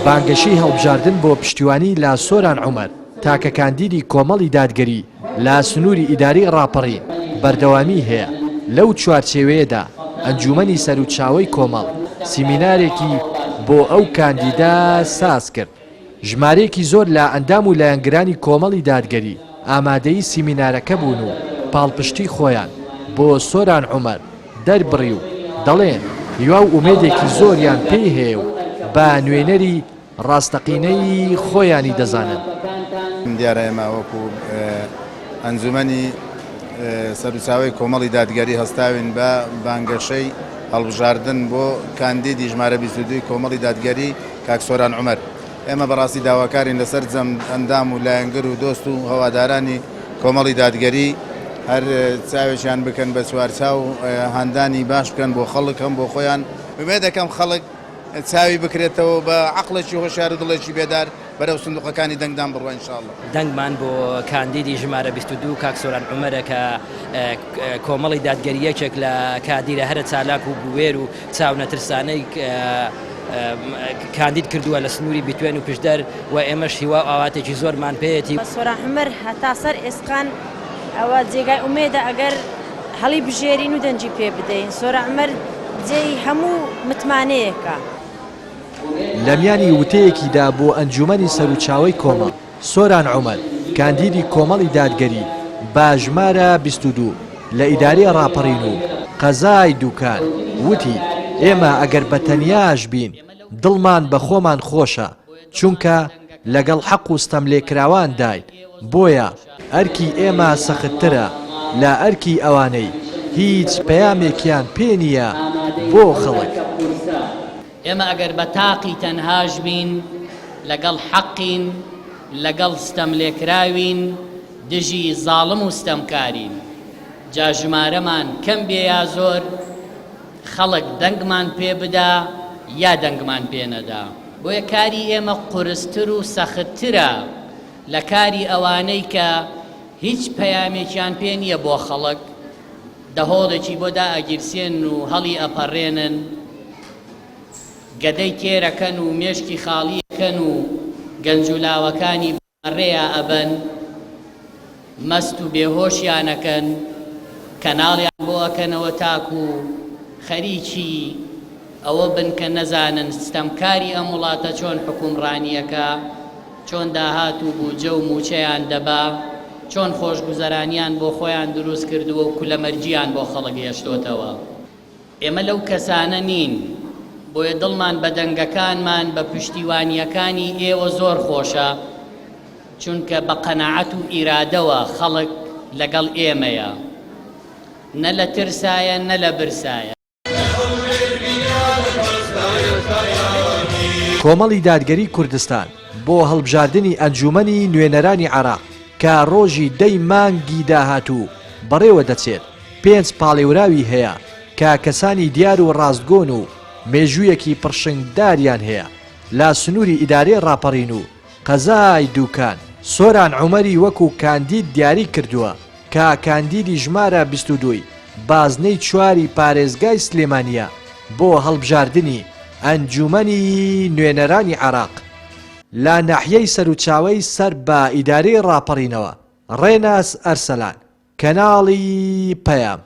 بانگەشەی هەڵبژاردن بۆ پشتیوانی لا سۆران عومەر تاکە کاندیدی کۆمەڵی دادگەری لا سنووری ئیداری ڕاپەڕین بەردەوامی هەیە. لەو چوارچێوەیەدا ئەنجومەنی سەرچاوەی کۆمەڵ سیمینارێکی بۆ ئەو کاندیدا ساز کرد. ژمارەیەکی زۆر لە ئەندام و لایەنگرانی کۆمەڵی دادگەری ئامادەی سیمینارەکە بوون و پاڵپشتی خۆیان بۆ سۆران عومەر دەربڕی و دەڵێن هیوا و ئومێدێکی زۆریان پێی هەیە و بە نوێنەری ڕاستەقینەی خۆیانی دەزانن. دیارە ئێمە وەکو ئەنجومەنی سەرچاوەی کۆمەڵی دادگەری هەستاوین بە بانگەشەی هەڵبژاردن بۆ کاندیدی ژمارە 22 کۆمەڵی دادگەری کاک سۆران عومەر. ئێمە بەڕاستی داواکارین لەسەر جەم ئەندام و لایەنگر و دۆست و هەوادارانی کۆمەڵی دادگەری هەر چاوێکیان بکەن بە چوارچاو هەندانی باش بکەن بۆ خەڵک هەم بۆ خۆیان. بێ دەکەم خەڵک چاوی بکرێتەوە بە عەقڵێکی هۆشیار و دڵێکی بێدار بەرەو سندوقەکانی دەنگدان بڕوە ئینشاءڵڵا. دەنگمان بۆ کاندیدی ژمارە 22 کاک سۆران عومەرە کە کۆمەڵی دادگەریەکێک لە کادیرە هەرە چالاک و بوێر و چاو نەترسانەی کاندید کردووە لە سنووری بیتوێن و پشدەر و ئێمەش هیوا ئاواتێکی زۆرمان پێیەتی. سۆران عومەر هەتا سەر ئێسقان ئەوە جێگای ئومێدە ئەگەر هەڵی بژێرین و دەنجی پێ بدەین. سۆران عومەر جێی هەموو متمانەیەکە. لە میانی وتەیەکیدا بۆ ئەنجومەنی سەرچاوەی کۆمەڵ سۆران عومەر کاندیدی کۆمەڵی دادگەری بە ژمارە 22 لە ئیداری ڕاپەڕین و قەزای دووکان وتی ئێمە ئەگەر بەتەنیاش بین دڵمان بە خۆمان خۆشە چونکە لەگەڵ حەق و ستەملێکراوان داین بۆیە ئەرکی ئێمە سەختترە لە ئەرکی ئەوانەی هیچ پەیامێکیان پێ نییە بۆ خەڵک. ئێمە ئەگەر بە تاقی تەنهاش بین لەگەڵ حەقین لەگەڵ ستەملێکراوین دژی زاڵم و ستەمکارین. جا ژمارەمان کەم بێ یا زۆر خەڵک دەنگمان پێ بدا یا دەنگمان پێ نەدا. بۆیە کاری ئێمە قورستر و سەختترە لە کاری ئەوانەی کە هیچ پەیامێکیان پێ نییە بۆ خەڵک دەهۆڵێکی بۆ دائەگیرسێن و هەڵی ئەپەڕێنن گەدەی تێرەکەن و مێشکی خاڵیەکەن و گەنجولاوەکانی ڕێیا ئەبەن مەست و بێهۆشیانەکەن کەناڵیان بۆ ئەکەنەوە تاکو و خەریکی ئەوە بن کە نەزانن ستەمکاری ئەم وڵاتە چۆن حکومڕانیەکە چۆن داهات و بووجە و موچەیان دەبا چۆن خۆشگوزەرانیان بۆ خۆیان دروست کردووە و کولەمەرجیان بۆ خەڵک هێشتۆتەوە. ئێمە لەو کەسانە نین بۆیە دڵمان بە دەنگەکانمان بە پشتیوانیەکانی ئێوە زۆر خۆشە چونکە بە قەناعەت و ئیرادەوە خەڵک لەگەڵ ئێمەیە نە لە ترسایە نە لە برسایە. کۆمەڵی دادگەری کوردستان بۆ هەڵبژاردننی ئەنجومەنی نوێنەرانی عێراق کە ڕۆژی 10 مانگی داهاتوو بەڕێوە دەچێت 5 پاڵێوراوی هەیە کە کەسانی دیار و ڕاستگۆن و مێژوویەکی پڕشنگداریان هەیە لا سنووری ئیدارەی ڕاپەڕین و قەزای دووکان. سۆران عومەری وەکو کاندید دیاری کردووە کە کاندیدی ژمارە 22 بازنەی چواری پارێزگای سلێمانیە بۆ هەڵبژاردننی ئەنجومەنی نوێنەرانی عێراق لە ناحیەی سەرچاوەی سەر بە ئیدارەی ڕاپەڕینەوە. ڕێناس ئەرسەلان کەناڵی پەیام.